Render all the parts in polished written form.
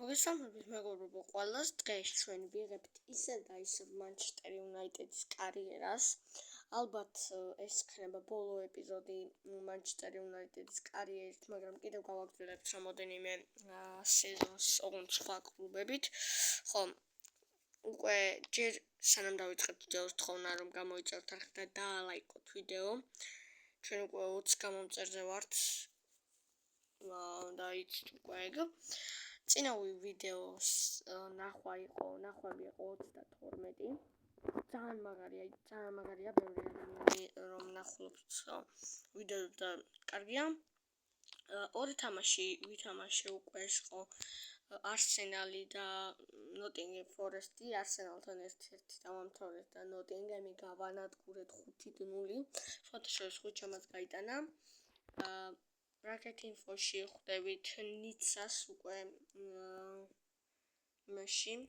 მოგესალმებით მეგობრებო ყველას. დღეს ჩვენ ვიღებთ ისევ და ისევ Manchester United-ის კარიერას. ალბათ ეს იქნება ბოლო ეპიზოდი Manchester United-ის კარიერით, მაგრამ კიდევ გავაგრძელებთ რამოდენიმე სეზონს ოღონდ სხვა კლუბებით. ხო, უკვე ჯერ სანამ დავიწყებთ ვიდეოს თხოვნა რომ გამოიწეროთ არხი და დაალაიკოთ ვიდეო. ჩვენ უკვე 20 გამომწერზე ვართ. და იცით უკვე ეგ. წინავი ვიდეოს ნახვები იყო 32. ძალიან მაგარია, ბევრი ადამიანი რომ ნახულობს ვიდეოს და კარგია. ორი თამაში ვითამაშე უკვე იყო Arsenal და Nottingham Forest-ი. Arsenal-თან 1-1 დავამთავრეთ და Nottingham-ი გავანადგურეთ 5-0. სხვათა შორის ხუთშემაც გაიტანა. Bracket info-ში ხვდებით ნიცას უკვე მაშინ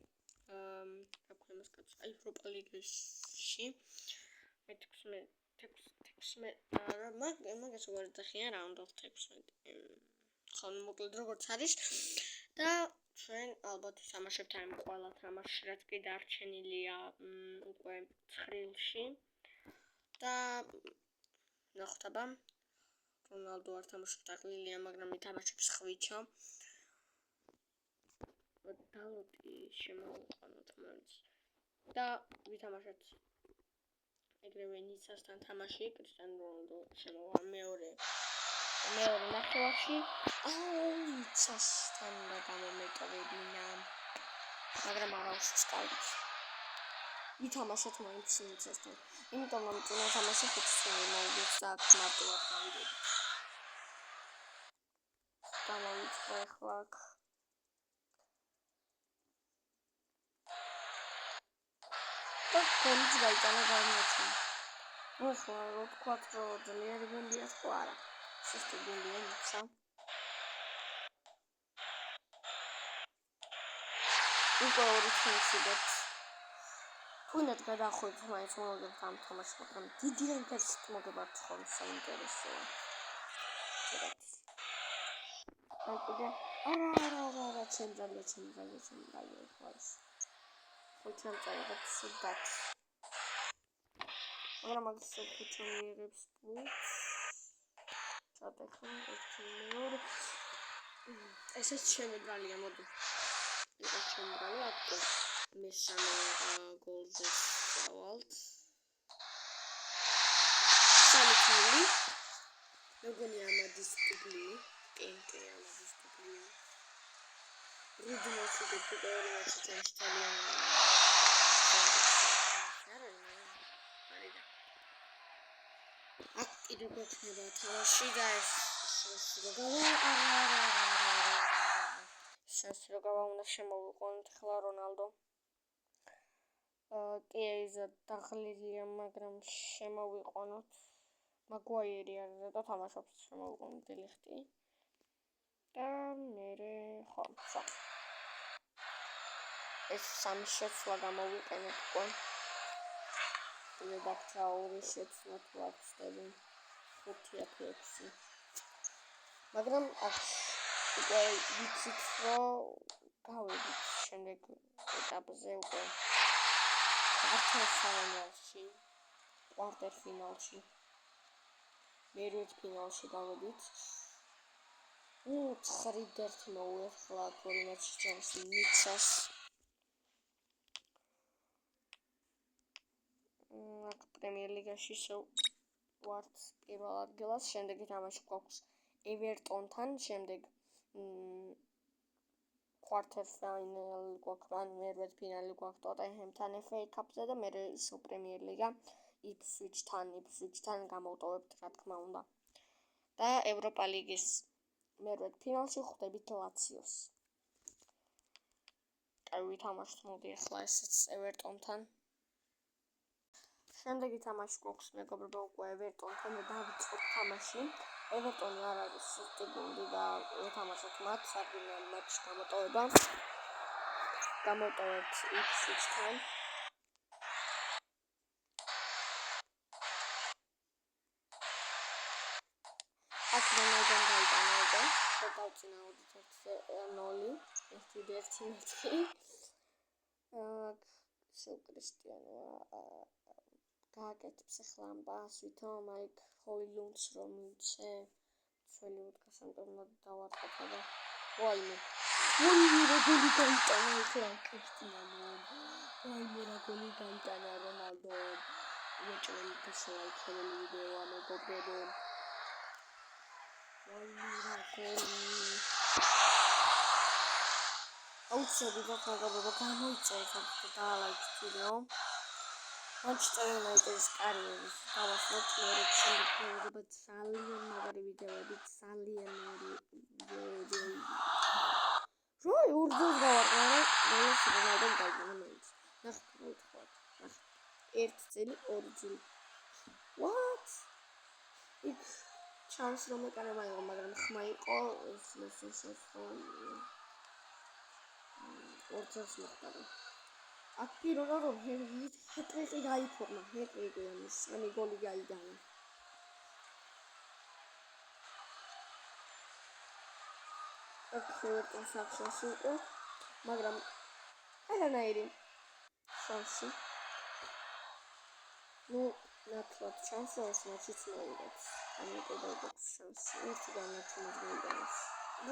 ევროპა ლიგაში მაგას უარი დახიან round of 16. ხო, მოკლედ როგორც არის და ჩვენ ალბათ ვთამაშებთ ამ ყველა თამაშს, რაც კი დარჩენილია უკვე ცხრილში და ნახოთ აბა Ronaldo არ თამაშობს აკლილია, მაგრამ ითამაშებს ხვიჩო. დალოტი შემოვიყვანოთ მაინც. და ვითამაშოთ ეგრევე ნიცასთან თამაში, კრისტიანო რონალდო შემოვა მეორე ნახევარში. ნიცასთან გამომეტოვებინა. მაგრამ არავის კარგით. ვითამაშოთ მაინც ნიცასთან. იმიტომ რომ წინა თამაში 5-0 მოვიდეთ და აქ მარტივად გავიდეთ. დავიწყე ახლა აქ. და გოლიც გაიტანა გამარჯვება. ახლა რო თქვა რომ ძლიერი გუნდია ხო არა. სუსტი გუნდია ниცა. უკვე ორი თამაშობთ. თუნდაც გადახვიდეთ მაინც მოგებთ ამ თამაშს, მაგრამ დიდი ინტერესით მოგებთ ხომ საინტერესოა. კიდე არა ჩემძალია ხვალს. ხუთამ წაიღებ სუდაც. მაგრამ მაგის ხუთამ მიიღებს პლუს. ჩატეხა 1-2. ესეც შემებრალია მოდი. ეს შემებრალია აკტო. მესამე გოლზე დავალთ. სამი მეგონი ამადის დუბლი. კენტე ამადის დუბლი. რუდინოს უგებდოერია ჩანჩტალიან. აქ კიდე გვექნება თამაში და ეს შესროგავა უნდა შემოვიყვანოთ ახლა რონალდო. კეიზა დაღლილია, მაგრამ შემოვიყვანოთ. მაგვაიერი არის და თამაშობს შემოვიყვანოთ დელიხტი. და მერე ხო. ეს სამი შეცვლა გამოვიყენებ უკვე. დაგჭა ორი შეცვლა თუ არ ვწდები 5-6. მაგრამ აქ უკვე ვიცით რომ გავედით შემდეგ ეტაპზე უკვე კვარტერფინალში მერვედფინალში გავედით. 9-1 მოვეხლა ორი მატჩი ჯამს ნიცას. აქ პრემიერ ლიგაში ვართ პირველ ადგილას, შემდეგი თამაში გვაქვს ევერტონთან, შემდეგ კვარტერფინალი გვაქვს, ან მერვედფინალი გვაქვს ტოტენჰემთან FA Cup-ზე და მერე ისო პრემიერ ლიგა იფსვიჩთან გამოვტოვებთ რა თქმა უნდა. და ევროპა ლიგის მერვედფინალში ხვდებით ლაციოს. ვითამაშთ მოდი ახლა ესეც ევერტონთან. შემდეგი თამაში გვაქვს მეგობრებო უკვე ევერტონთან და დავიწყოთ თამაში. ევერტონი არ არის სუსტი გუნდი და ვითამაშოთ მათ საგუნდო მატჩი გამოტოვება. გამოტოვებთ იფსვიჩთან. აქ რონალდომ გაიტანა უკვე და დავწინაოდით 1-0 ერთი მეთქი. სულ კრისტიანოა. გააკეთებს ახლა ამბას, ვითომ აიქ ჰოილუნდს რომ მივცე. ძველი უდგასამტებლად დავარყოფა და ვაიმე. რა გოლი გაიტანა ახლა კრისტიანო. ვაიმე რა გოლი გაიტანა რონალდო. უეჭველი დასლაიქებული ვიდეოა მეგობრებო. ვაიმე რა გოლი. აუცილებლად მეგობრებო გამოიწერეთ და დაალაიქეთ ვიდეო. Manchester United-ის კარიერის დავასრულეთ მეორე შემდგომდება ძალიან მაგარი ვიდეოები, ძალიან მაგარი. როი ორჯერ გავარყარა, ბოლოს რონალდომ გაიგონა მეც. ნახეთ რა უთხოვთ. ნახეთ. ერთი წელი, ორი წელი. What? იქ ჩანს რომ ეკანება იყო, მაგრამ ხმა იყო, ეს ორჯერ მოხდა. აქ პირველად რომ ჰეტრიკი გაიფორმა, ჰეტრიკი ამის 3 გოლი გაიტანა. აქ შანსი იყო, მაგრამ არანაირი შანსი. ნუ ნათლად შანსი არის მაჩიც მოიგებს. ამიტომ დაიწყოს შანსი. ერთი განაჩენი მოიგებს.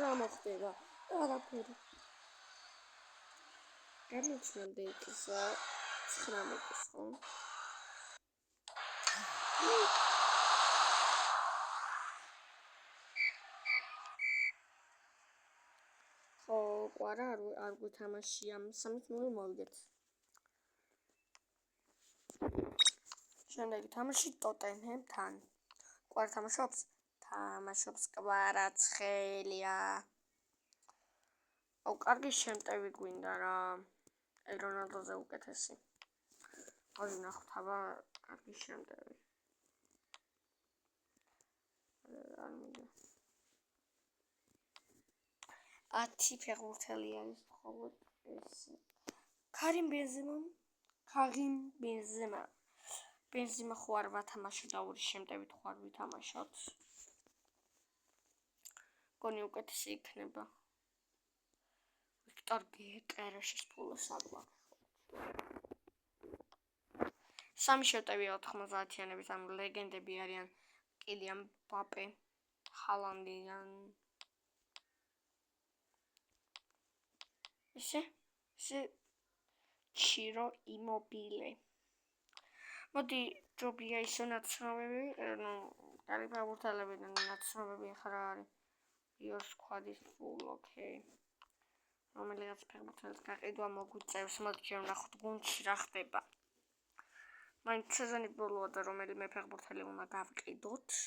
რა მოხდება? არაფერი. Garnichmende is 19 ხო? ხო, ყვარა არ გვითამაშია, 3-0 მოვიგეთ. შემდეგ თამაში ტოტენჰემთან. ყვარა თამაშობს კვარაცხელია. აუ, კარგი შემტევი გვინდა რა. რონალდოზე უკეთესი. ორი ნახოთ აბა კარგი შემტევი. არ მინდა. 10 ფეხბურთელი არის მხოლოდ ეს. Karim Benzema. Benzema ხო არ ვათამაშო და ორი შემტევით ხო არ ვითამაშოთ. გონი უკეთესი იქნება. Victor Gyökeres ფულს აგვაქვს. სამი შემტევია 90-იანების ამ ლეგენდები არიან კილიან მბაპე, ჰალანდიან. ესე ჩირო იმობილე. მოდი ჯობია ისო ნაცნობები, ნუ კარგი ფეხბურთელები და ნაცნობები ახლა რა არის. იოს კვადის ფულ, ოკეი. რომელიღაც ფეხბურთელს გაყიდვა მოგვიწევს, მოდი ვნახოთ გუნდში რა ხდება. მაინც სეზონის ბოლოა და რომელიმე ფეხბურთელი უნდა გავყიდოთ.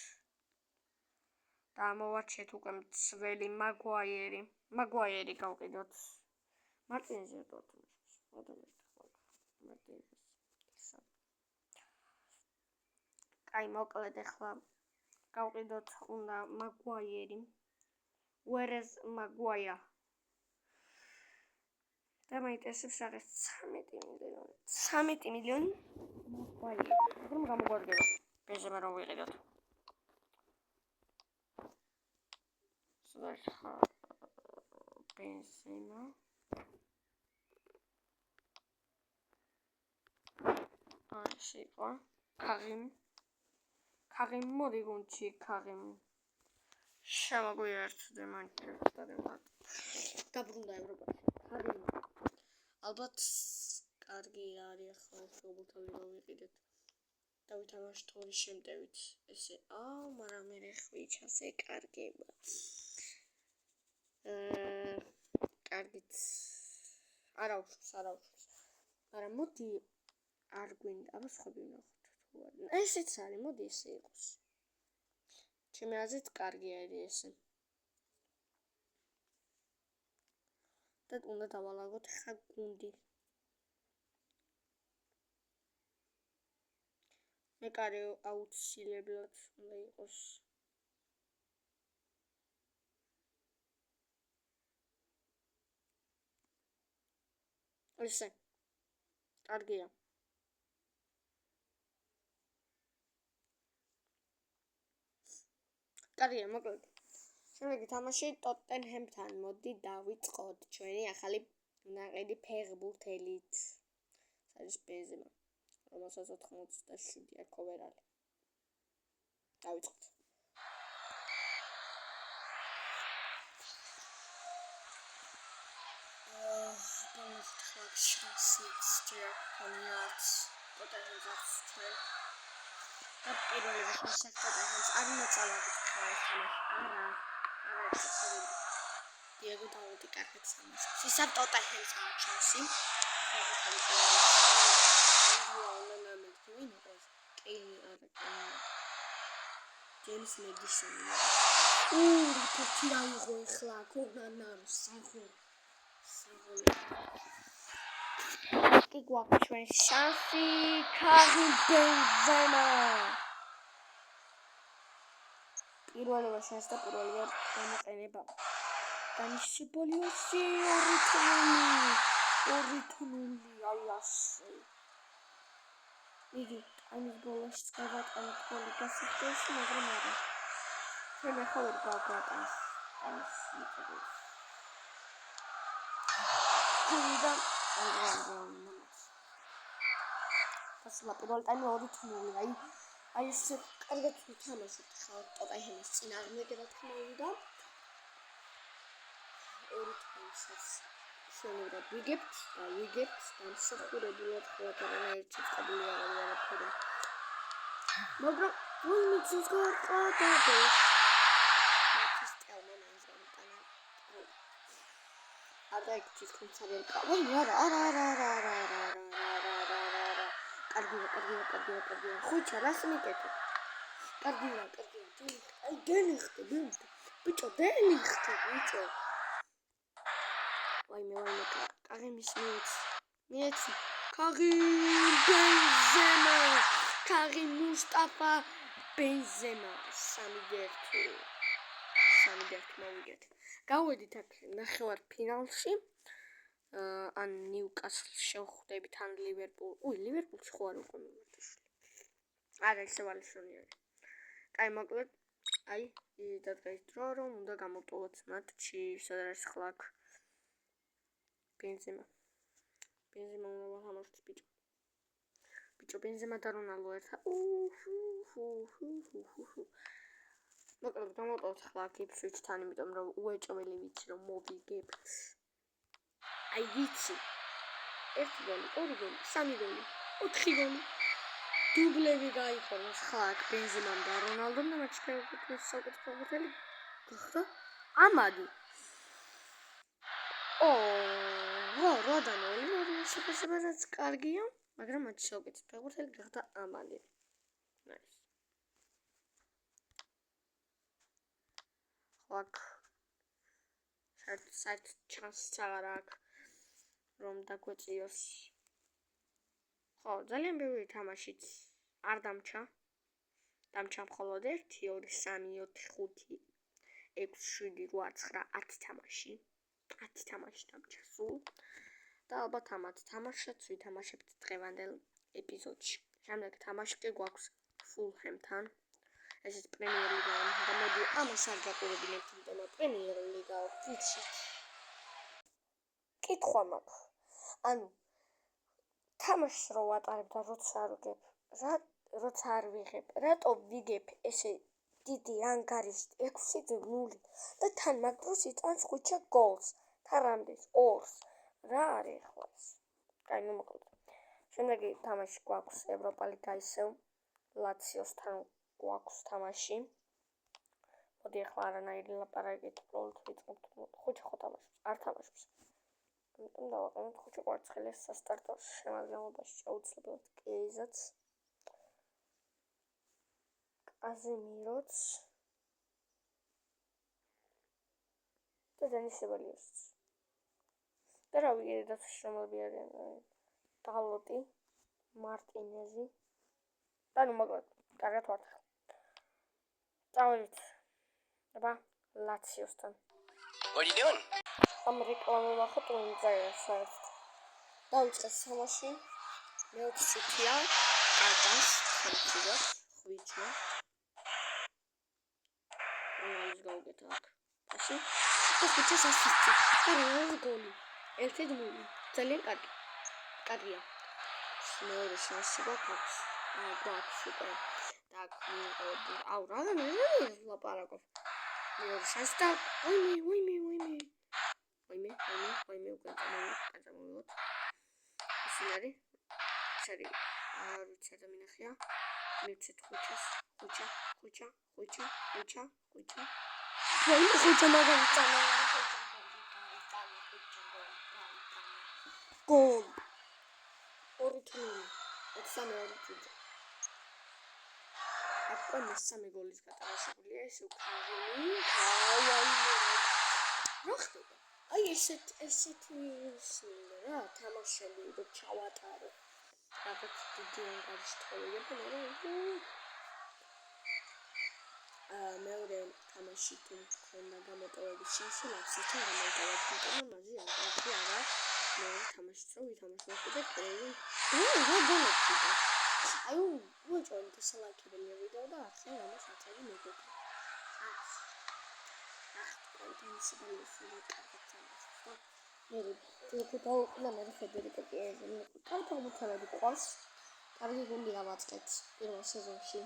და მოვარჩიეთ უკვე მცველი მაგვაიერი გავყიდოთ. მარტინეზი აი მოკლედ ახლა გავყიდოთ უნდა მაგვაიერი. Where is Maguire? და მაინტერესებს რაღაც 13 მილიონი მაგვაიერი. რომ გამოგვარდება. ბენზემა რომ ვიყიდოთ. სულახა ბენზემა. აი შეიყო. Karim მოდი გუნდში Karim. შემოგვიერთდე მანჩესტერთან. დაბრუნდა ევროპაში. Karim. ალბათ კარგი არის ახლა ფეხბურთელი რომ ვიყიდეთ. და ვითამაშოთ ორი შემტევით. ესე მაგრამ მე ხვიჩას ეკარგება. კარგით. არა უშვს. მაგრამ მოდი არ გვინდა, აბა სხვები ვნახოთ თუ არა. ესეც არის, მოდი ესე იყოს. ჩემი აზრით კარგი არის ესე. და უნდა დავალაგოთ ხა გუნდი. მე კარი აუცილებლად უნდა იყოს. ესე. კარგია. კარგია, მოკლედ. შემდეგი თამაში ტოტენჰემთან. მოდი დავიწყოთ ჩვენი ახალი ნაყიდი ფეხბურთელით. არის ბენზემა, რომელსაც 87 აქვს ოვერალი. დავიწყოთ. შანსიც ჯერხონიაც ტოტენჰემს ჩვენ. და პირველი შეხვედრას არ მოწალავთ ხარ არა დიეგო დაუდი კარგად სამას ისაბ ტოტენჰემს აქვს შანსი ჯეიმს მედისონი რიფორტი აიღო ეხლა გოგანამ საღო კი გვაქვს ჩვენ შანსი კარიმ ბენზემა პირველი შანსი და პირველი გამოყენება განსაკუთრებულში 2-0 აი ასე იგი ამის ბოლოს გავატანოთ გოლი გასახდელში მაგრამ არა ჩვენ ახლა ვერ გავგატანს ამის მიწებს და ასლა პირველ ტაიმი 2-0 აი ეს კარგად ვთამაშობთ ხალ ტოტენჰემის წინააღმდეგ რა თქმა უნდა 2-0-ს შენებად ვიგებთ დამსახურებულად ყველაფერი ერთი წაბილი არაფერი მაგრამ ვინც გავყავდა მათის ტელმანს გამიტანა არა იქ თვითონ ვერ ყავ არა კარგი ხუჩა რას მიკეთებ კარგია აი გენიხტე ბიჭო დენიხტე ბიჭო ვაიმე კარიმის მიეც კარიმ მუსტაფა ბენზემა 3-1 მოვიგეთ გავედით აქ ნახევარ ფინალში ან ნიუკასლს შევხვდებით ან ლივერპულში ხო არ უკვე მომართაშული არა ისე ვალიშონიერი კაი მოკლედ აი დადგეს დრო რომ უნდა გამოვტოვოთ მატჩი სადაც ხლა აქ ბენზემა უნდა ვთამაშოთ ბიჭო ბენზემა და რონალდო ერთა მოკლედ გამოვტოვოთ ხლა აქ იფსვიჩთან იმიტომ რომ უეჭველი ვიცი რომ მოვიგებთ აი ვიცი 1 გოლი 2 გოლი 3 გოლი 4 გოლი დუბლები გაიხაროს ხლა აქ ბენზემამ და რონალდომ და მათი ფეხბურთელი გახდა ამადი 8-0 შეფასებაც კარგია მაგრამ მათი საუკეთესო ფეხბურთელი გახდა ამადი ნაის ხლა აქ საერთოდ ჩანსიც აღარ აქვს რომ დაგვეწიოს ხო ძალიან ბევრი თამაშიც არ დამჩა მხოლოდ 1 2 3 4 5 6 7 8 9 10 თამაში დამჩა სულ და ალბათ ამათ თამაშიც ვითამაშებთ დღევანდელ ეპიზოდში შემდეგ თამაში კი გვაქვს ფულჰემთან ესეც პრემიერ ლიგა და მოდი ამას არ გაყურებინებთ იმიტომ რომ პრემიერ ლიგა ვიცი კითხვა მაქვს ანუ თამაშს რო ვატარებ და როცა არ ვიღებ რატო ვიგებ ესე დიდი ანგარიშით 6-0 და თან მაგ დროს იტანს ხუჩა გოლს თან რამდენს 2-ს რა არის ახლა ეს კაი ნუ მოკლედ შემდეგი თამაში გვაქვს ევროპა ლიგა ისევ ლაციოსთან გვაქვს თამაში მოდი ახლა არანაირი ლაპარაკით უბრალოდ ვიწყებთ ხუჩა ხო თამაშობს არ თამაშობს იმიტომ დავაყენოთ ხუჩა კვარცხელეს სასტარტო შემადგენლობაში შეუძლებლად კეიზაც კაზემიროც და დენისებალიოს და რა ვიგე დაცშრომლები არიან დალოტი მარტინეზი და ნუ მოკლედ კარგად ვართ წავედით აბა ლაციოსთან What are you doing? ამ რეკლამა ხო წაიღეს დავიწყეს თამაში მეოთხე შუტია კატას ხუჩა ხვიჩა ის გავუკეთა აქ ასე და ხუთას ასისტი და რონალდოს გოლი 1-0 ძალიან კარგია მეორე შანსი გვაქვს უკვე და აუ რა ლაპარაკობ მეორე შანსი და ვაიმე უკვე წამოვიღოთ ეს არის არ ვიცი და მინახია მივცეთ ხუჩა ვაიმე ხუჩა მაგარი წანა გოლ 2-0 აკა მესამე გოლის გატარებულია ეს უკავი რა ხდება აი ესეთი რა თამაშები რო ჩავატარო რაღაც დიდი ანგარიშთხოვები მეორე თამაში თუ მქონდა გამოტოვების შანსი ლაფსთან გამოტოვეთ იმიტომ რომ მაშინ არა მეორე თამაშიც რო ვითამაშოთ და პრემიუმ რა გონებდა აი უჭონ დასალაკებელი ვიდეო და ახლა ამას აწერი მეგობრებო კონტენტს ბალანსი კარგად მე და მე ფედერიკო პიეზი კარგი მოთხოვები ყავს კარგი გუნდი ავაწყეთ პირველ სეზონში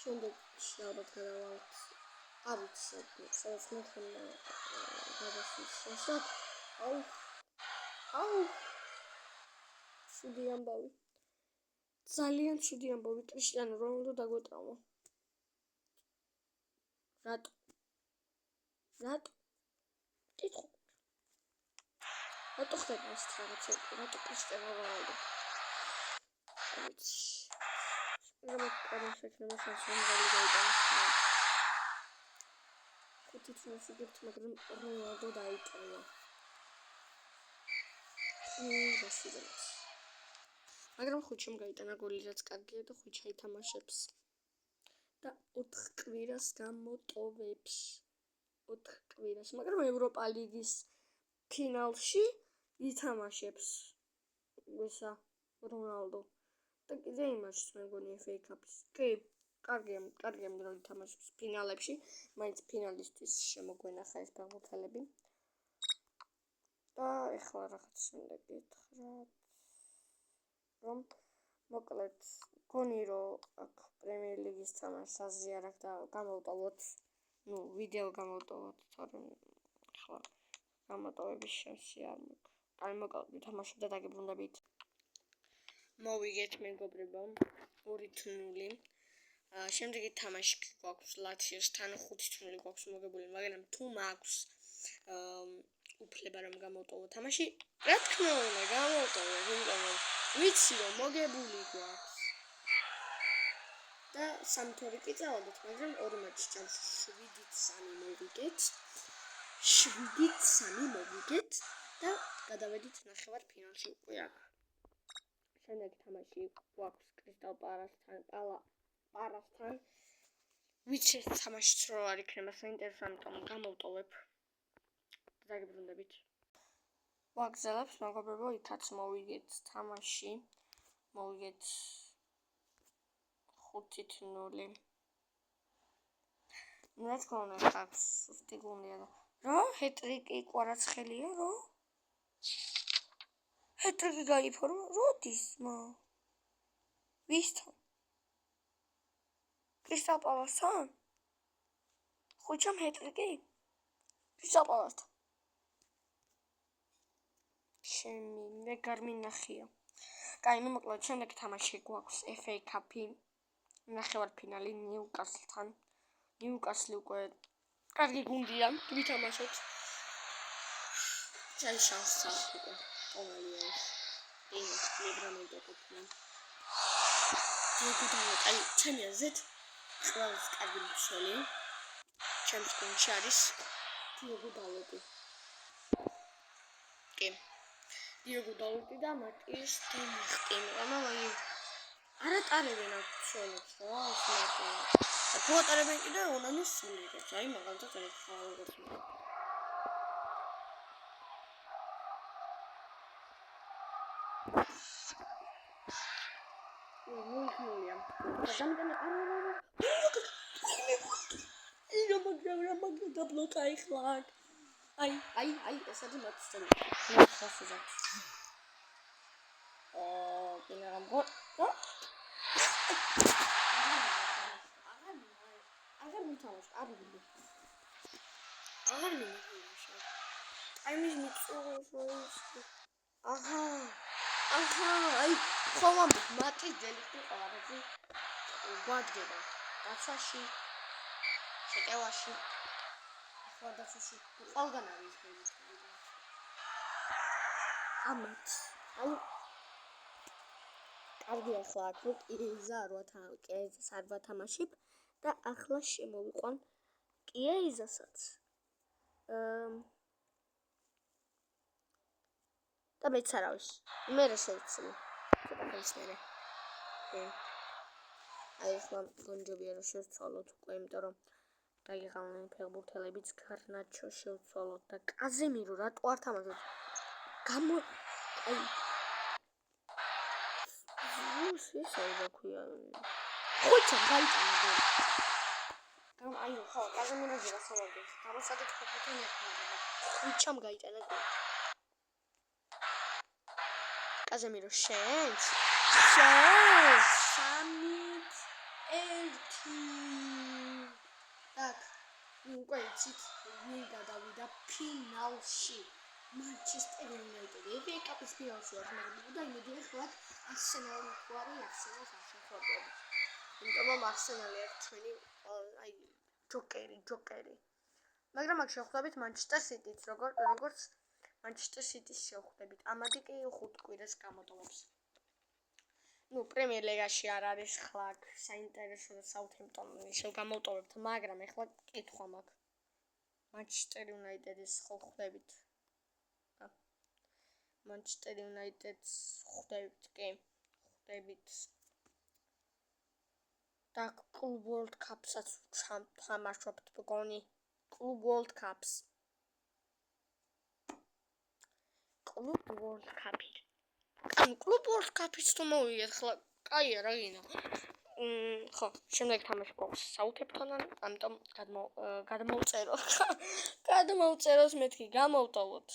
შემდეგ ალბათ გადავალთ არ ვიცი სადაც მეთქნა გადასვლის შესად აუ ცუდი ამბავი ძალიან ცუდი ამბავი კრიშტიანო რონალდო დაგვეტრავა რატო ხდება ეს რაღაცა რატო კრიშტიანო რონალდო რა შექმნა სამსონგალი გაიტანა ხუთი თვეში გიქთ მაგრამ რონალდო დაიწყო მაგრამ ხუთშემ გაიტანა გოლი რაც კარგია და ხუთი ითამაშებს და 4 კვირას გამოტოვებს 4 კვირას მაგრამ ევროპა ლიგის ფინალში ითამაშებს ესა რონალდო და კიდე იმაში მეგონი FA Cup-ის. კი, კარგია რომ ითამაშებს ფინალებში, მაინც ფინალისტვის შემოგვენახა ეს ფეხბურთელები. და ეხლა რაღაც უნდა გითხრათ, რომ მოკლედ გონი რომ აქ პრემიერ ლიგის თამაშს აზიარებ და გამოვტოვოთ, ვიდეო გამოვტოვოთ, თორემ ეხლა გამოტოვების შანსი არ მაქვს. აი მოკლედ ვითამაშებ და დაგებრუნდებით. მოვიგეთ მეგობრებო 2-0 შემდეგი თამაში გვაქვს ლაციოსთან 5-0 გვაქვს მოგებული მაგრამ თუ მაქვს უფლება რომ გამოვტოვო თამაში რა თქმა უნდა გამოვტოვო იმიტომ რომ ვიცი რომ მოგებული გვაქვს და 3-2 კი წავედით მაგრამ ორი მატჩი ჯამს 7-3 მოვიგეთ და გადავედით ნახევარფინალში უკვე აქ შემდეგ თამაში გვაქვს კრისტალ პალასთან ვიცი ეს თამაშიც რო არ იქნება საინტერესო ამიტომ გამოვტოვებ და დაგებრუნდებით ვაგზავნებს მეგობრებო იქაც მოვიგეთ თამაში მოვიგეთ 5-0 რა თქმა უნდა ხარს სუსტი გუნდია და რა ჰეტრიკი კვარაცხელია რო ჰეტრიკი გაიფორმა როდის მა ვისთან კრისტალ პალასთან ხუჩამ ჰეტრიკი კრისტალ პალასთან შემი მე გარმინახია კაი მე მოკლედ შემდეგი თამაში გვაქვს FA Cup-ი ნახევარფინალი ნიუკასლთან ნიუკასლი უკვე კარგი გუნდია ვითამაშოთ ძალიან შანსი უკვე ყოველია ეს მეგრამენტო ყოფნა აი ჩემი აზრით ყველაზე კარგი მცველი ჩემს გუნდში არის დიეგო დალოტი კი დიეგო დალოტი და მატიის დემიხტი მაგრამ აი არ ატარებენ აქ მცველებს რა ეს მარტო თუ ატარებენ კიდე უნანი სულიკებს აი მაგალითად ეს ხალხს ნულია. Замдана არა. ირო მაგრამ დაბლოკა ეხლა აქ. აი, ეს არის მოცემული. პინარამბო. აღარ მითამაშ, არ ვიგე. აღარ მითამაშ. აიმის მიწურულს. აჰა, აი, ხომ მარტის დელიფი ყავარები. გვადგება. დაცვაში. შეკევაში. ახლა დაცვაში. ყველგან არის დელიფი. ამათ. აუ კარგი ახლა აქ კიეიზა არ ვათამაშებ და ახლა შემოვიყვან კიეიზასაც. და მეც არავის. მე რა შევცვლი. ცოტა ხნის მერე. აი ახლა გონჯობია რომ შევცვალოთ უკვე, იმიტომ რომ დაიღალნენ ფეხბურთელებიც გარნაჩო შევცვალოთ და კაზემირო რატო არ თამაშობ? ის აიდა ქვია. ხუჩამ გაიტანა გოლი. აი ხო, კაზემიროზე ვასწავლობდი. გამოსადი ფეხბურთი ნახმარება. ხუჩამ გაიტანა გოლი. კაზემირო შენს 3-1. так, უკვე იცით, ვინ გადავიდა ფინალში. Manchester United. FA Cup-ის ფინალში არ მოგდა, იმედი ახლა Arsenal-ი თუ არის, Arsenal-ს არ შეხვდება. იმიტომ რომ Arsenal-ი არის ჩვენი აი ჯოკერი. მაგრამ აქ შეხვდებით Manchester City-ს, როგორც Manchester City-ს შეხვდებით. ამადი კი 5 კვირას გამოტოვებს. პრემიერ ლიგაში არ არის ხლა საინტერესო და Southampton-ი შევგამოვტოვებთ, მაგრამ ახლა კითხვა მაქვს. Manchester United-ის ხვდებით. Manchester United-ს ხვდებით. და Club World Cup-საც თამაშობთ მგონი. Club World Cup-ს. Club World Cup-ი. Club World Cup-ის თუ მოვიგეთ ხლა, კაია რა გინდა. ხო, შემდეგ თამაში გვაქვს Southampton-ან, ამიტომ გადმოვწეროთ მეთქი, გამოვტოვოთ.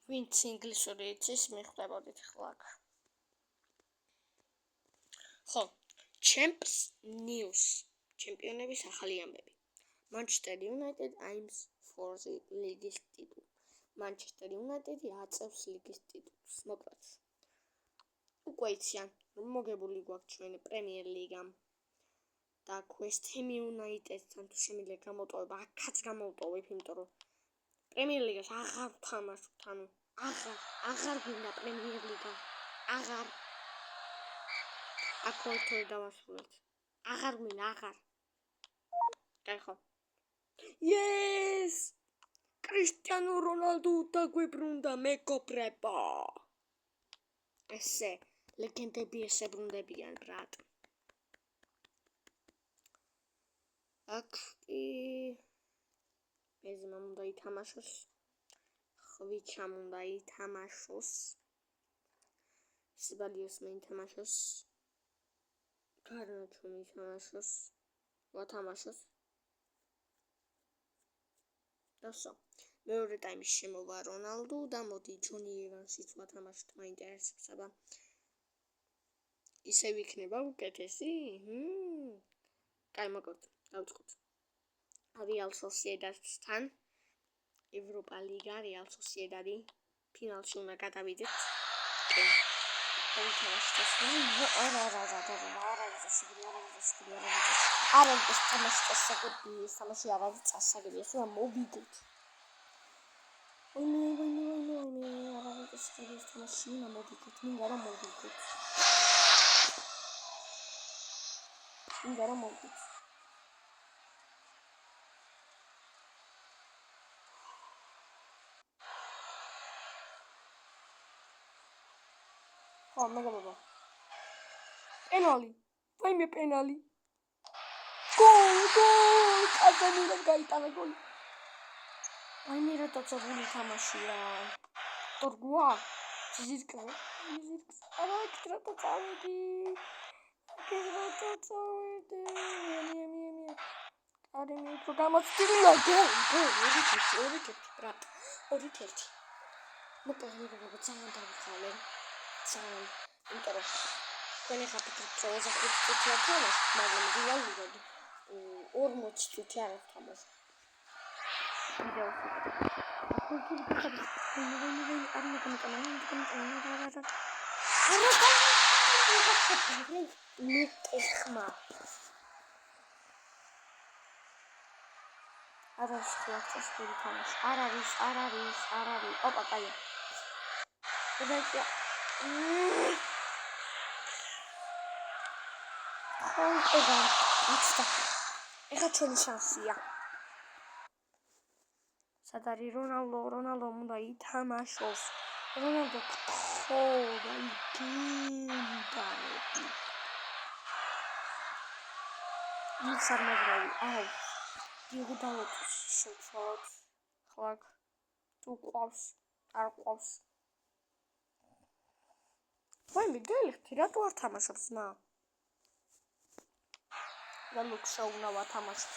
ვინც ინგლისური იცის, მიხვდებოდით ხლა აქ. ხო, Champs News. ჩემპიონების ახალი ამბები. Manchester United aims for the league title. Manchester United-ი აწევს ლიგის ტიტულს. მოკლედ. უკვე იციან, რომ მოგებული გვაქვს ჩვენი პრემიერ ლიგამ. და West Ham United-თან თუ შემიძლია გამოვტოვება, აქაც გამოვტოვებ, იმიტომ რომ პრემიერ ლიგას აღარ ვთამაშობთ, ანუ აღარ გვინდა პრემიერ ლიგა. აღარ. აქ ორთვე დავასრულეთ. აღარ გვინდა, აღარ. კაი ხო. Yes! Cristiano Ronaldo დაგვებრუნდა მეგობრებო. ესე ლეგენდები ესე ბრუნდებიან, ბრატ. აქ მეზიმამ უნდა ითამაშოს. ხვიჩამ უნდა ითამაშოს. სიბალიოს მე ითამაშოს. გარნაჩომ ითამაშოს. ვათამაშოს. დასო. მეორე ტაიმის შემოვა რონალდო და მოდი ჯონი ევანსიც ვათამაშოთ, მაინტერესებს აბა. ისე ვიქნება უკეთესი? კაი, მოკლედ, დავწყოთ. Real Sociedad-თან ევროპა ლიგა, Real Sociedad-ი ფინალში უნდა გადავიდეთ. Oh, mega baba. Penalty. Vaime penalty. Gol! Casemiro gaitana gol. Vaime რა დაწებული თამაშია. ტორგვა. ზიზკა. არა, ეკტრა წავედი. Are mi programmazione ორით-ერთი. მოკლედ ძალიან დავხალე. ძალიან. იმიტომ რომ თქვენი ხაფით პროზა 5 წუთია თამაში, მაგრამ რეალურად 40 წუთი არ ვთამაშობ. ოპა, კაია. ეხა ჩვენი შანსია. სად არის რონალდო უნდა ითამაშოს. რონალდო ხოდა იგინდარები. ის არ მაგარი. აუ. დიეგო დავოწის შევცვალოთ. ხლაკ. თუ ყავს, არ ყავს. ვაიმე, გელიხთი, რატო არ თამაშობს მა? ლუქსა უნდა ვათამაშო.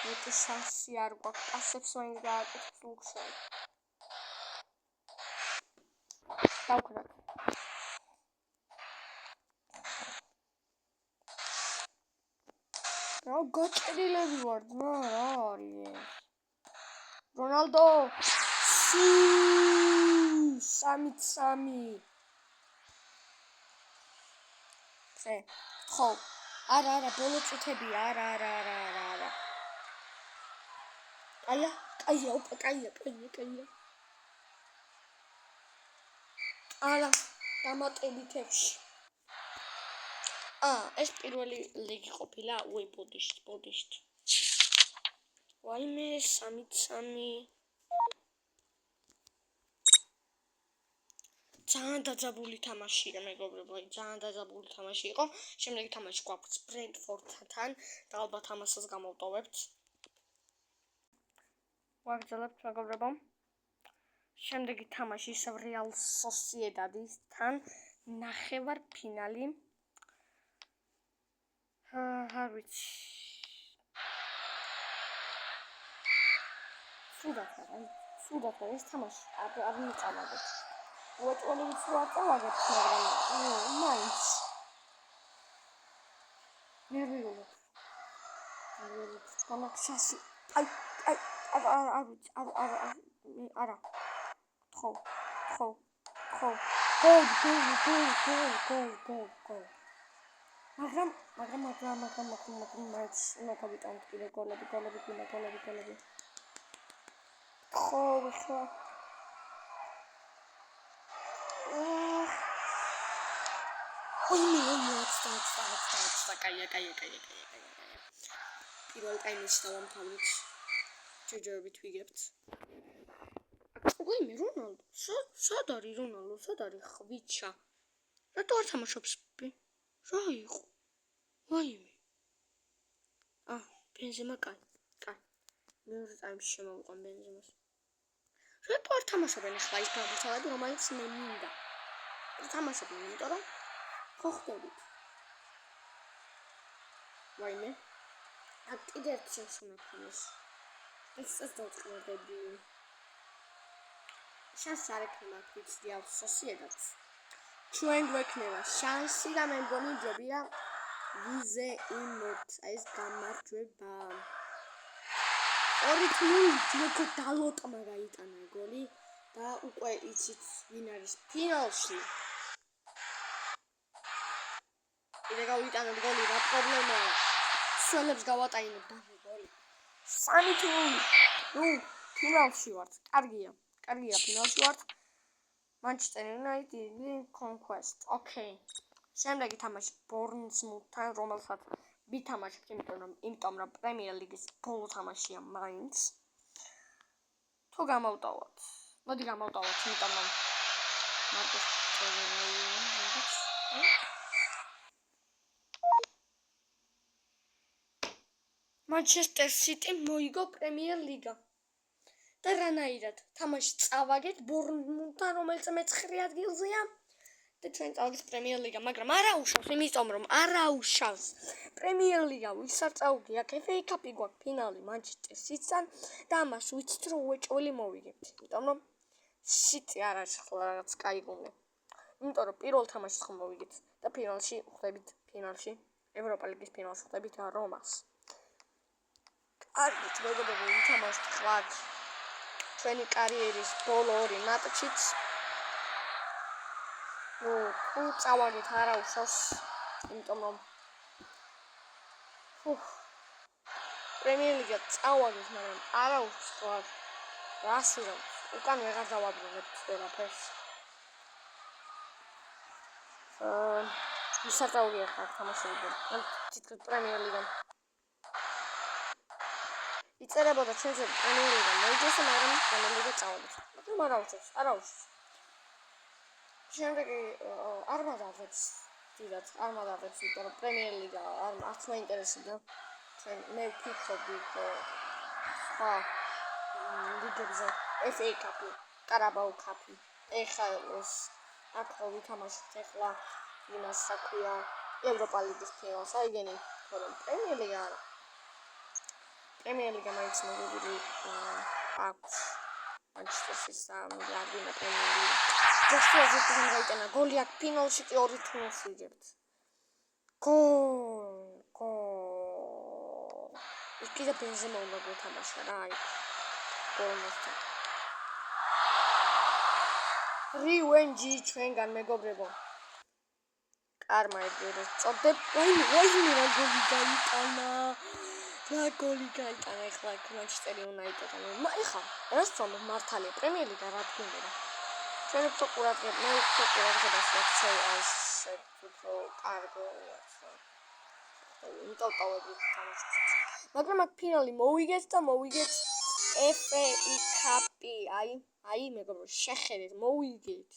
მეტი შანსი არ გვაქვს, პასებს მაინც გააკეთებს ლუქსა. დავკრათ. რა გაჭრილები ვართ, მა, რა არის? რონალდო 3-3. ხო, არა, ბოლო წუთები, არა. კაია, ოპა, კაია. არა, დამატებით 6. ეს პირველი ლიგი ყოფილა, ბოდიშთ. ვაიმე, 3-3. ძალიან დაძაბული თამაშია, მეგობრებო, ძალიან დაძაბული თამაში იყო. შემდეგი თამაში გვაქვს ბრენტფორდთან და ალბათ ამასაც გამოვტოვებთ. ვაგრძელებთ, მეგობრებო. შემდეგი თამაში ისევ რეალ სოსიედადისთან ნახევარფინალი. არ ვიცი. სუდათ ეს თამაში არ მიწამაგეთ. ვეჭვენებიც რო არ წავაგებთ, მაგრამ მაინც. ნერვიულობ. კონექციაში. არა. ხო. გოლ. მაგრამ მაინც უნდა გავიტანოთ კიდე გოლები. ხო, ხა. კაია. პირველ ტაიმში დავამთავრეთ. ჯერჯერობით ვიგებთ. ვაიმე, რონალდო. სად არის რონალდო? სად არის ხვიჩა? რატო არ თამაშობს? რა იყო? ვაიმე. ბენზემა კაი. მეორე ტაიმში შემოვიყვან ბენზემას. რატო არ თამაშობენ ახლა ის ფეხბურთელები, რომელიც მე მინდა? თამაშობენ, იმიტომ რომ ხო ხდებით. ვაიმე. კიდე ერთ შანსს უნდა ქონდეს. ეს დავწყნოდები. შანსი არ ექნება რეალ სოსიედადს. ჩვენ გვექნება შანსი და მე მგონი ჯობია ვიზე იმოთ ეს გამარჯვება. 2-0 ჯგუფ დალოტმა გაიტანა გოლი და უკვე იცით ვინ არის ფინალში. კიდე გავიტანოთ გოლი, რა პრობლემაა? სულებს გავატაინებ და გოლი. 3-0. ფინალში ვართ. კარგია, ფინალში ვართ. Manchester United Conquest. Okay. შემდეგი თამაში ბორნმუთთან, რომელსაც ვითამაშებთ, იმიტომ რომ პრემიერ ლიგის ბოლო თამაშია მაინც. თუ გამოვტოვოთ. მოდი გამოვტოვოთ, იმიტომ რომ მარკოს Manchester City მოიგო პრემიერ ლიგა. და რანაირად თამაში წავაგეთ ბორნმუთთან, რომელიც მე-9 ადგილზეა და ჩვენ წავიდეთ პრემიერ ლიგა, მაგრამ არა უშავს, იმიტომ რომ არა უშავს. პრემიერ ლიგა ვისარწაუგი აქ FA Cup-ი გვაქვს ფინალი Manchester City-თან და ამას ვიცით რომ უეჭველი მოვიგებთ. იმიტომ რომ City არ არის ხოლმე რაღაც კაი გუნდი. იმიტომ რომ პირველ თამაშს ხომ მოვიგეთ და ფინალში ხვდებით ევროპა ლიგის ფინალში ხვდებით რომას. კარგით მეგობრებო, ვითამაშოთ ხვალ ჩვენი კარიერის ბოლო 2 მატჩიც. თუ წავაგეთ არა უშავს, იმიტომ რომ პრემიერ ლიგა წავაგეთ, მაგრამ არა უშავს. რასი რომ უკან ვეღარ დავაბრუნებთ ვერაფერს. ვისარწაუგი ახლა თამაშობდი. თითქოს პრემიერ ლიგა იწერებოდა ჩვენზე პრემიერ ლიგა მოიგეს, მაგრამ პრემიერ ლიგა წავაგეთ. მაგრამ არა უშავს. შემდეგი არ მადარებს, იმიტომ რომ პრემიერ ლიგა არც მაინტერესებდა. მე ვფიქრობდი სხვა ლიგებზე FA Cup-ი, Carabao Cup-ი. ეხლა აქ რო ვითამაშეთ ეხლა იმას საქვია ევროპა ლიგის ფინალს აიგენი, მაგრამ პრემიერ ლიგა არა. პრემიერ ლიგა მაინც მოგებული აქვს Manchester City-ს და ვინა პრემიერ ლიგა. ჯოსტიაზე გაიტანა გოლი აქ ფინალში კი 2-0 ვიგებთ. ის კიდე ბენზემა უნდა გვეთამაშა რა აი. გოლმოსთან. რივენჯი ჩვენგან მეგობრებო. კარმა ეგრეს წოდებ. ვაიმე რა გოლი გაიტანა ეხლა Manchester United-თან. ეხლა რას თქმა მართალია პრემიერ ლიგა რა თქმა. ჩვენ უფრო ყურადღებას ვაქცევ უფრო კარგო ვაცო. ინტელტავებით თამაშობთ. მაგრამ აქ ფინალი მოვიგეთ და მოვიგეთ FA Cup-ი. აი მეგობრო შეხედეთ მოვიგეთ.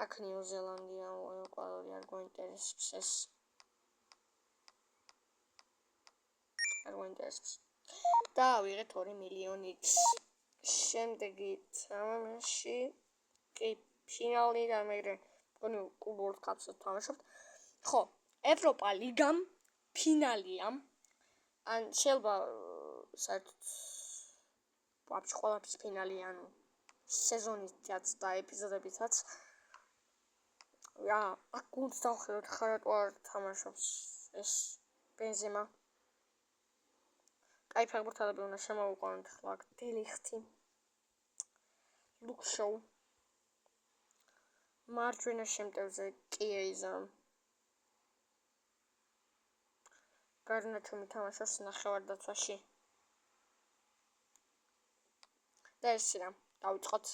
აქ ნიუ-ზელანდია ეკვადორი არ გვაინტერესებს ეს. არ გვაინტერესებს. და ვიღეთ 2 მილიონით. შემდეგი თამაში კი ფინალი და მერე მგონი კლუბ კაპს თამაშობთ. ხო, ევროპა ლიგამ ფინალია. ან შეიძლება საერთოდ ვაფშე ყველაფრის ფინალი ანუ სეზონითაც და ეპიზოდებითაც. აქ გუნდს დავხედოთ ხარატო არ თამაშობს ეს ბენზემა. კაი ფეხბურთელები უნდა შემოვიყვანოთ ახლა აქ დელიხტი. ლუქშოუ. მარჯვენა შემტევზე კიეიზა. გარნაჩო მითამაშობს ნახევარდაცვაში. და ეს რა, დავიწყოთ.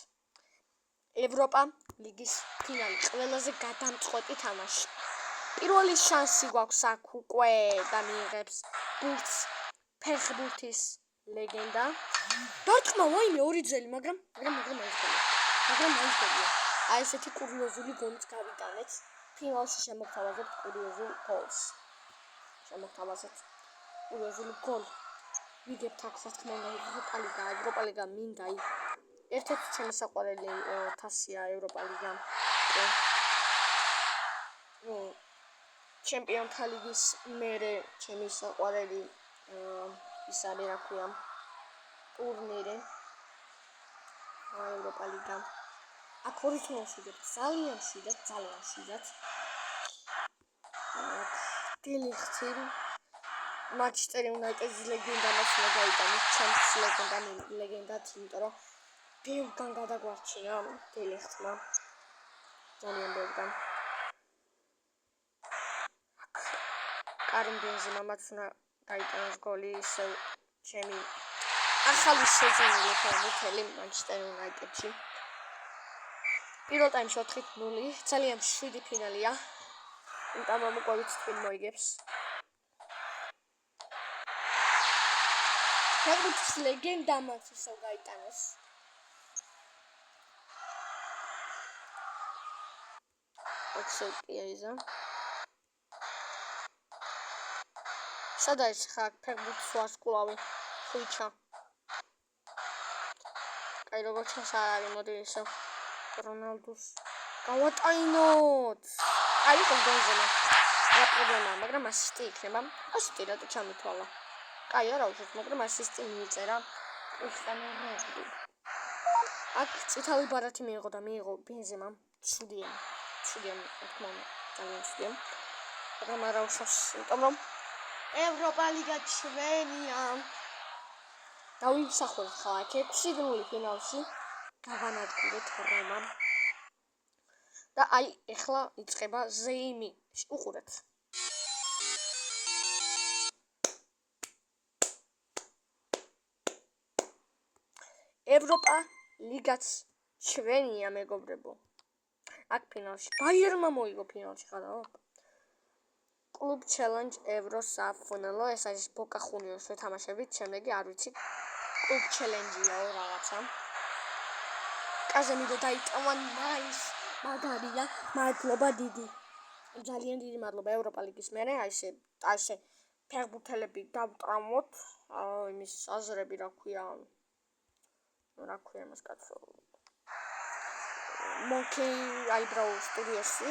ევროპა ლიგის ფინალი ყველაზე გადამწყვეტი თამაში. პირველი შანსი გვაქვს აქ უკვე და მიიღებს ბურთს ფეხბურთის ლეგენდა. დორტმუნდმა ვაიმე 2 ძელი, მაგრამ მაინცგოლია. აი ესეთი კურიოზული გოლიც გავიტანეთ. ფინალში შემოგთავაზებთ კურიოზულ გოლს. კურიოზული გოლი. ვიგებთ აქ თქმა უნდა ევროპა ლიგა მინდა. ერთ-ერთი ჩემი საყვარელი თასია ევროპა ლიგა. ჩემპიონთა ლიგის მერე ჩემი საყვარელი ის არის რა ქვია ტურნირი. ევროპა ლიგა. აქ 2-0 ვიგებთ ძალიან შიდად. დელიხტი Manchester United-ის ლეგენდა მასლა გაიტანა, ჩემს ლეგენდად, იმიტომ რომ ბევრგან გადაგვარჩინა დელიხტმა. ძალიან ბევრგან. კარიმ ბენზემამაც უნდა გაიტანოს გოლი, ისევ ჩემი ახალი სეზონური ფეხბურთელი Manchester United-ში. პირველ ტაიმში 4-0, ძალიან შვიდი ფინალია. იმიტომ რომ უკვე ვიცით ვინ მოიგებს. ფეხბურთის ლეგენდა მას ისევ გაიტანოს. ოქსოკიაიზა. სადაც ხარ ფეხბურთის ვარსკვლავი ხუჩა. კაი როგორ ჩას არ არის მოდი ისევ რონალდუს გავატაინოთ. აი, გონდონზენა. რა პრობლემაა, მაგრამ ასისტი იქნება. ასისტი რატო ჩამითვალა? კაი, არა უშვებ, მაგრამ ასისტი მიიწერა. ეხანერები. აქ წითელი ბარათი მიიღო და მიიღო ბენზემამ. ცუდია, რა თქმა უნდა, ძალიან ცუდია. მაგრამ არა უშავს, იმიტომ რომ ევროპა ლიგა ჩვენია. დავიმსახურეთ ხალხ 6 გრული ფინალში. გავანადგურეთ რომამ. და აი, ეხლა იწყება ზეიმი. უყურეთ. ევროპა ლიგაც ჩვენია, მეგობრებო. აქ ფინალში ბაიერმა მოიგო ფინალში ხალხ. კლუბ ჩელენჯ ევრო საფინალო, ეს არის ბოკა ხუნიოს ვეთამაშებით, შემდეგი არ ვიცი. კლუბ ჩელენჯიაო რაღაცა. კაზემიდო დაიტანა ნაის, მაგარია, მადლობა დიდი. ძალიან დიდი მადლობა ევროპა ლიგის მერე, აი ფეხბურთელები დავტრავმოთ, იმის აზრები რა ქვია მას კაცო. მოკი აიბრაუ სტუდიაში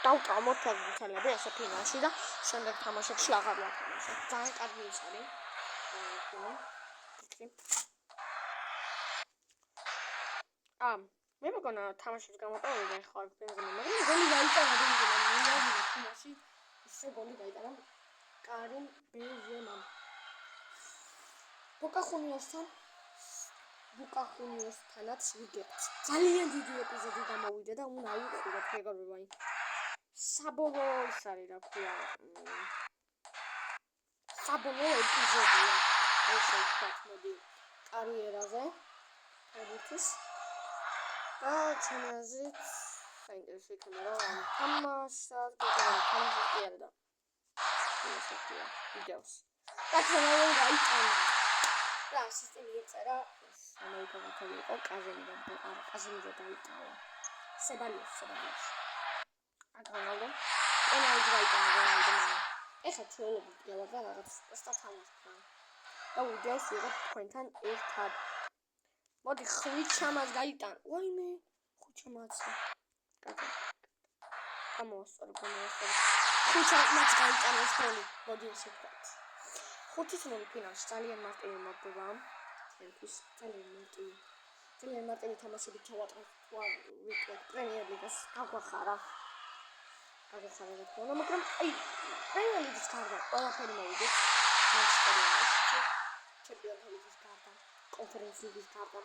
დავტრავმოთ ფეხბურთელები ესე ფინალში და შემდეგ თამაშებში აღარ ვათამაშოთ. ძალიან კარგი ის არის. მე მგონა თამაშის გამოტოვება ხო არ ბენზემა, მაგრამ გოლი გაიტანა ბენზემამ, ფინალში ისე გოლი გაიტანა კარიმ ბენზემამ. ბოკა ხუნიოსთანაც ვიგებთ. ძალიან დიდი ეპიზოდი გამოვიდა და უნდა უყუროთ მეგობრებო. საბოლოო ის არის რა ქვია. საბოლოო ეპიზოდია. ესე ვთქვათ, მოდი კარიერაზე. ფეხბურთის და ჩვენაზეც საინტერესო იქნება რომ თამაშად გეტყვი და ისეთია ვიდეოს. და ჩვენ გაიტანა. და ასისტი მიწერა ამოიფავთელი იყო კაზემიდო დაიტანა. სებალიოს. აგრონალდო. პენალტი გაიტანა რონალდომ. ეხლა ჩვეულებრივ გელავ და რაღაც ესტა თამაშობ. და ვიდეოს ვიღებ თქვენთან ერთად. მოდი ხვიჩამას გაიტან. ვაიმე, ხვიჩამაცა. გამოსწორ. ხვიჩამაც გაიტანეს გოლი. მოდი ესე ვთქვათ. 5-0 ფინალში ძალიან მარტივი მოხდება. ჩემთვის ძალიან მარტივი თამაშები ჩავატარებ. ვიკლებ პრემიერ ლიგას გაგვახარა რა თქმა უნდა, მაგრამ აი პრემიერ ლიგის გარდა ყველაფერი მოვიდეთ. ჩემპიონთა ლიგის გარდა, კონფერენციის ლიგის გარდა.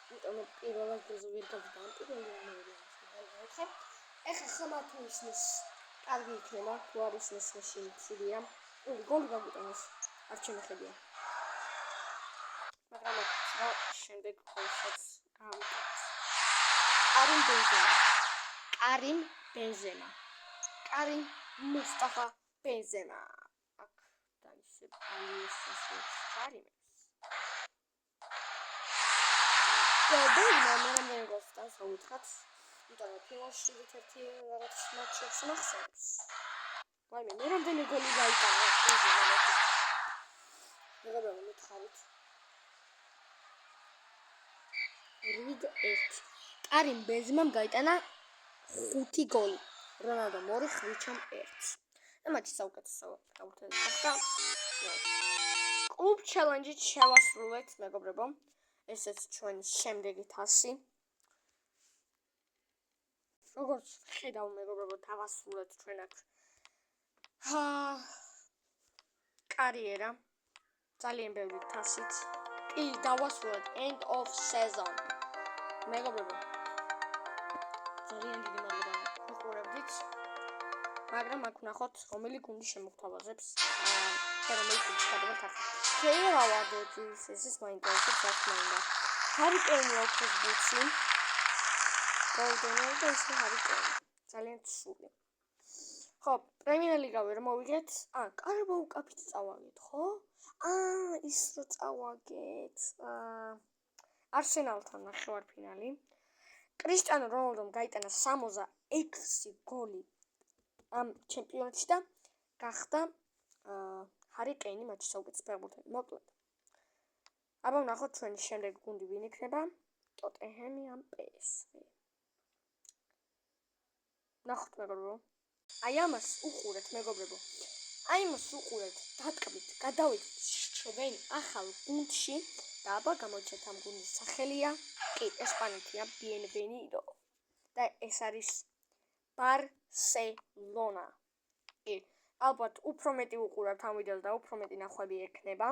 იმიტომ რომ პირველად ვერ გავიდა პირველი ამერიკაში. ეხლა ხმა თუ ისმის კარგი იქნება, თუ არ ისმის მაშინ ცუდია. გოლი გაგვიტანოს, არ შემეხედია. მაგრამ რა შემდეგ ყოველსაც გავიტანოს. კარიმ მუსტაფა ბენზემა. აქ დაისებ ალიესის კარიმს. მე გოსტას აუთხათ. იმიტომ რომ ფინალში ერთ-ერთი რაღაც მატჩს მახსენებს. ვაიმე, მე რამდენი გოლი გაიტანა ბენზემამ. მეგობრებო, მითხარით. რიგ 1. კარიმ ბენზემამ გაიტანა 5 გოლი. რონალდომ 2, ხვიჩამ 1. მატჩი საუკეთესო გავრცელდა. კლუბ ჩელენჯი შევასრულეთ, მეგობრებო. ესეც ჩვენი შემდეგი თასი. როგორც ხედავ, მეგობრებო, დავასრულეთ ჩვენ აქ. კარიერა ძალიან ბევრი თასით. კი, დავასრულეთ end of season. მეგობრებო, ძალიან დიდი მადლობა გიყურებდით. მაგრამ აქ ვნახოთ, რომელი გუნდი შემოგთავაზებს და რომელი გუნდი გადავართ. შეიძლება ავადოთ ეს მაინტერესებს რა თქმა უნდა. ჰარი კეინი ოქროს ბუთში. გოლდენი და ისე ჰარი კეინი. ძალიან ცუდი. ხო, პრემიერ ლიგა ვერ მოვიგეთ. კარბო უკაფით წავაგეთ, ხო? ის რო წავაგეთ. არსენალთან ნახევარფინალი. კრისტიანო რონალდომ გაიტანა 66 გოლი ამ ჩემპიონატში და გახდა ჰარი კეინი მატჩის საუკეთესო ფეხბურთელი. მოკლედ. აბა ვნახოთ ჩვენი შემდეგი გუნდი ვინ იქნება? ტოტენჰემი ან პსვ. ნახოთ მეგობრებო. აი ამას უყურეთ მეგობრებო. აი მას უყურეთ, დატკბით, გადავიდეთ ჩვენ ახალ გუნდში და აბა გამოჩეთ ამ გუნდის სახელია, კი, ესპანეთია, Bienvenido. და ეს არის Barcelona. კი, ალბათ უფრო მეტი უყურებთ ამ ვიდეოს და უფრო მეტი ნახვები ექნება.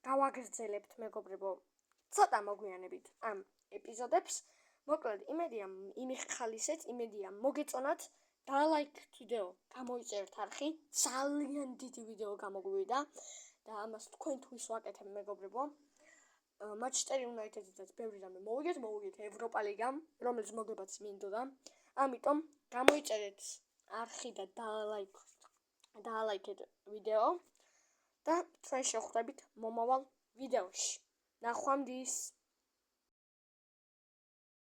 გავაგრძელებთ მეგობრებო, ცოტა მოგვიანებით ამ ეპიზოდებს. მოკლედ, იმედია მოგეწონათ. დალაიქეთ ვიდეო, გამოიწერთ არხი, ძალიან დიდი ვიდეო გამოგვივიდა და ამას თქვენთვის ვაკეთებ მეგობრებო. Manchester United-საც ბევრი რამე მოვიგეთ ევროპა ლიგამ, რომელიც მოგებაც მინდოდა. ამიტომ გამოიწერეთ არხი და დალაიქეთ ვიდეო და ჩვენ შევხვდებით მომავალ ვიდეოში. ნახვამდის.